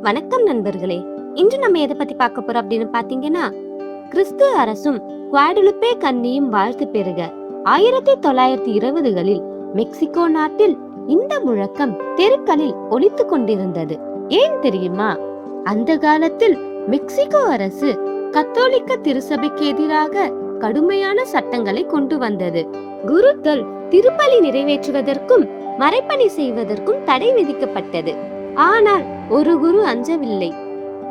வணக்கம் நண்பர்களே. இன்று நம்ம எதை பத்தி பார்க்க போறோம் அப்படின்னு பாத்தீங்கன்னா, கிறிஸ்து அரசும் குவாடலுப்பே கன்னியும் வாழ்த்து பெறுக. 1920களில் மெக்சிகோ நாட்டில் இந்த முழக்கம் தெருக்களில் ஒலித்துக் கொண்டிருந்தது. ஏன் தெரியுமா? அந்த காலத்தில் மெக்சிகோ அரசு கத்தோலிக்க திருச்சபைக்கு எதிராக கடுமையான சட்டங்களை கொண்டு வந்தது. குருக்கள் திருப்பலி நிறைவேற்றுவதற்கும் மறைப்பணி செய்வதற்கும் தடை விதிக்கப்பட்டது. ஆனால் ஒரு குரு அஞ்சவில்லை.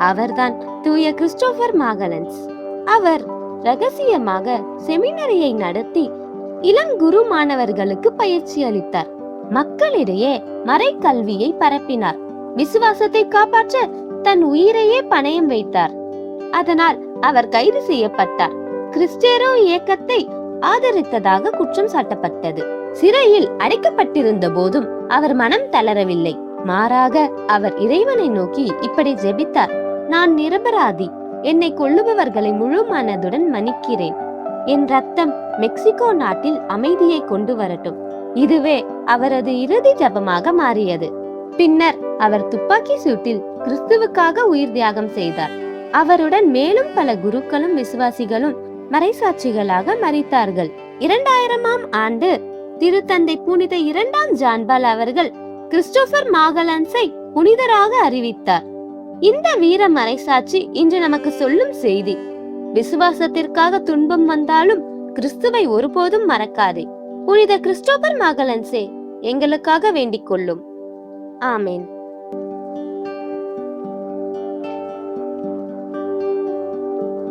அவர்தான் தூய கிறிஸ்டோபர் மாகலன்ஸ். அவர் ரகசியமாக செமினரியை நடத்தி இளம் குரு மாணவர்களுக்கு பயிற்சி அளித்தார். மக்களிடையே மறை கல்வியை பரப்பினார். விசுவாசத்தை காப்பாற்ற தன் உயிரையே பணயம் வைத்தார். அதனால் அவர் கைது செய்யப்பட்டார். கிறிஸ்டேரோ இயக்கத்தை ஆதரித்ததாக குற்றம் சாட்டப்பட்டது. சிறையில் அடைக்கப்பட்டிருந்த போதும் அவர் மனம் தளரவில்லை. மாறாக அவர் இறைவனை நோக்கி இப்படி ஜெபித்தார்: நான் நிரபராதி, என்னை கொல்லுபவர்களை முழு மனதுடன் மன்னிக்கிறேன். என் ரத்தம் மெக்சிகோ நாட்டில் அமைதியை கொண்டு வரட்டும். இதுவே அவரது இறுதி ஜபமாக மாறியது. பின்னர் அவர் துப்பாக்கி சூட்டில் கிறிஸ்துவுக்காக உயிர் தியாகம் செய்தார். அவருடன் மேலும் பல குருக்களும் விசுவாசிகளும் மறைசாட்சிகளாக மரித்தார்கள். 2000ஆம் ஆண்டு திருத்தந்தை புனித 2ஆம் ஜான்பால் அவர்கள் கிறிஸ்டோபர் மாகலன்ஸை புனிதராக அறிவித்தார். இந்த வீர மறைசாட்சி இன்று நமக்கு சொல்லும் செய்தி: விசுவாசத்திற்காக துன்பம் வந்தாலும் கிறிஸ்துவை ஒருபோதும் மறக்காதே. புனித கிறிஸ்டோபர் மாகலன்ஸே, எங்களுக்காக வேண்டிக் கொள்ளும். ஆமேன்.